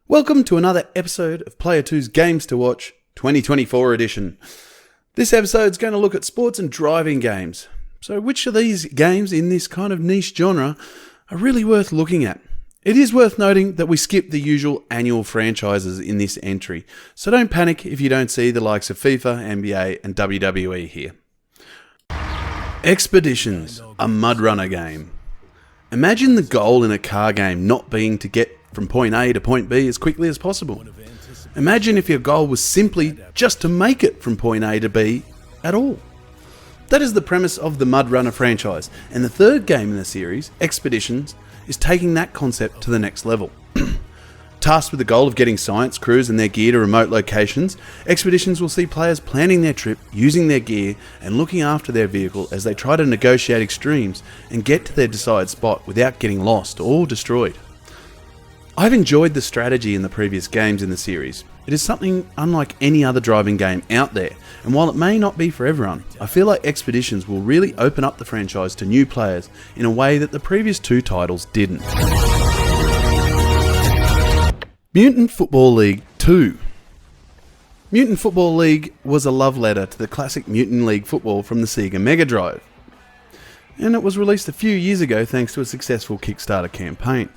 Welcome to another episode of Player 2's Games to Watch 2024 edition. This episode is going to look at sports and driving games. So which of these games in this kind of niche genre are really worth looking at? It is worth noting that we skip the usual annual franchises in this entry, so don't panic if you don't see the likes of FIFA, NBA and WWE here. Expeditions, a mud runner game. Imagine the goal in a car game not being to get from point A to point B as quickly as possible. Imagine if your goal was simply just to make it from point A to B at all. That is the premise of the Mud Runner franchise, and the third game in the series, Expeditions, is taking that concept to the next level. Tasked with the goal of getting science crews and their gear to remote locations, Expeditions will see players planning their trip, using their gear, and looking after their vehicle as they try to negotiate extremes and get to their desired spot without getting lost or destroyed. I've enjoyed the strategy in the previous games in the series. It is something unlike any other driving game out there, and while it may not be for everyone, I feel like Expeditions will really open up the franchise to new players in a way that the previous two titles didn't. Mutant Football League 2. Mutant Football League was a love letter to the classic Mutant League football from the Sega Mega Drive, and it was released a few years ago thanks to a successful Kickstarter campaign.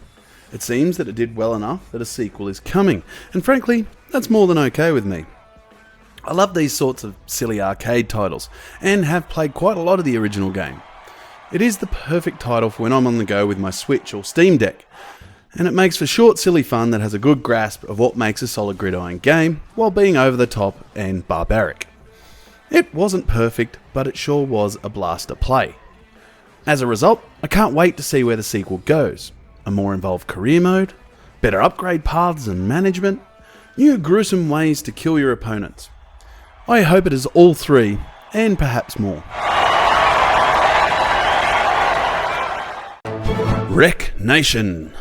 It seems that it did well enough that a sequel is coming, and frankly, that's more than okay with me. I love these sorts of silly arcade titles, and have played quite a lot of the original game. It is the perfect title for when I'm on the go with my Switch or Steam Deck, and it makes for short silly fun that has a good grasp of what makes a solid gridiron game, while being over the top and barbaric. It wasn't perfect, but it sure was a blast to play. As a result, I can't wait to see where the sequel goes. A more involved career mode, better upgrade paths and management, new gruesome ways to kill your opponents. I hope it is all three, and perhaps more. Wreck Nation.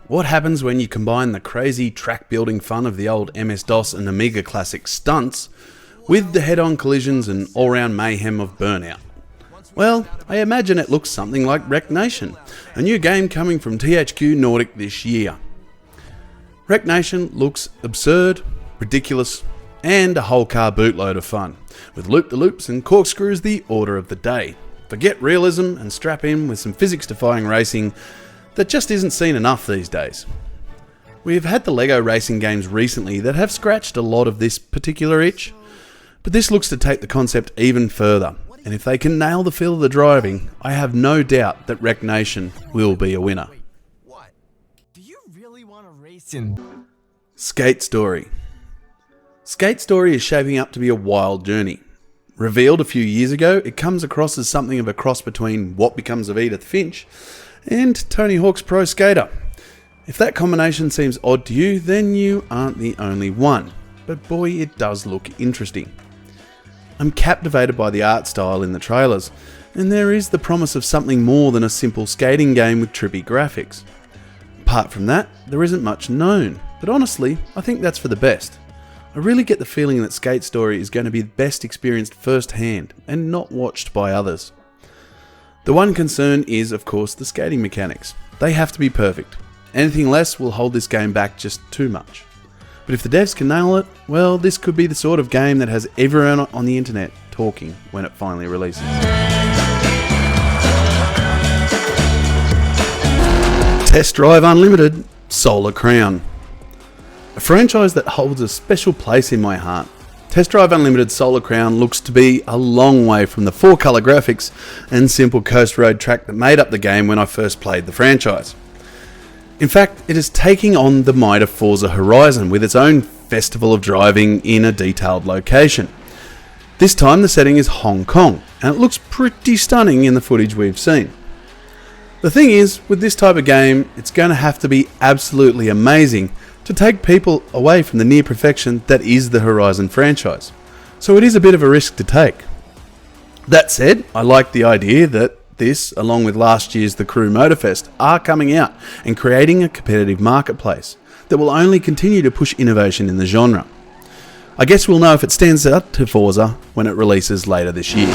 What happens when you combine the crazy track building fun of the old MS-DOS and Amiga classic stunts with the head-on collisions and all-round mayhem of Burnout? Well, I imagine it looks something like Wreck Nation, a new game coming from THQ Nordic this year. Wreck Nation looks absurd, ridiculous, and a whole car bootload of fun, with loop-de-loops and corkscrews the order of the day. Forget realism and strap in with some physics-defying racing that just isn't seen enough these days. We've had the LEGO racing games recently that have scratched a lot of this particular itch, but this looks to take the concept even further. And if they can nail the feel of the driving, I have no doubt that Wreck Nation will be a winner. What? Do you really want to race in? Skate Story. Skate Story is shaping up to be a wild journey. Revealed a few years ago, it comes across as something of a cross between What Becomes of Edith Finch and Tony Hawk's Pro Skater. If that combination seems odd to you, then you aren't the only one. But boy, it does look interesting. I'm captivated by the art style in the trailers, and there is the promise of something more than a simple skating game with trippy graphics. Apart from that, there isn't much known, but honestly, I think that's for the best. I really get the feeling that Skate Story is going to be best experienced firsthand and not watched by others. The one concern is, of course, the skating mechanics. They have to be perfect. Anything less will hold this game back just too much. But if the devs can nail it, well, this could be the sort of game that has everyone on the internet talking when it finally releases. Test Drive Unlimited, Solar Crown. A franchise that holds a special place in my heart. Test Drive Unlimited Solar Crown looks to be a long way from the 4-colour graphics and simple coast road track that made up the game when I first played the franchise. In fact, it is taking on the might of Forza Horizon with its own festival of driving in a detailed location. This time the setting is Hong Kong, and it looks pretty stunning in the footage we've seen. The thing is, with this type of game, it's going to have to be absolutely amazing to take people away from the near perfection that is the Horizon franchise. So it is a bit of a risk to take. That said, I like the idea that this, along with last year's The Crew Motorfest, are coming out and creating a competitive marketplace that will only continue to push innovation in the genre. I guess we'll know if it stands up to Forza when it releases later this year.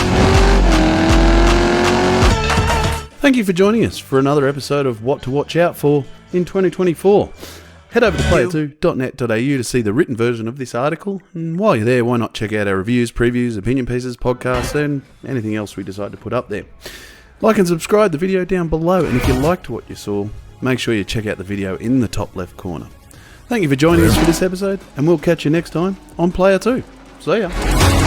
Thank you for joining us for another episode of What to Watch Out For in 2024. Head over to player2.net.au to see the written version of this article. And while you're there, why not check out our reviews, previews, opinion pieces, podcasts, and anything else we decide to put up there. Like and subscribe the video down below, and if you liked what you saw, make sure you check out the video in the top left corner. Thank you for joining us for this episode, and we'll catch you next time on Player 2. See ya.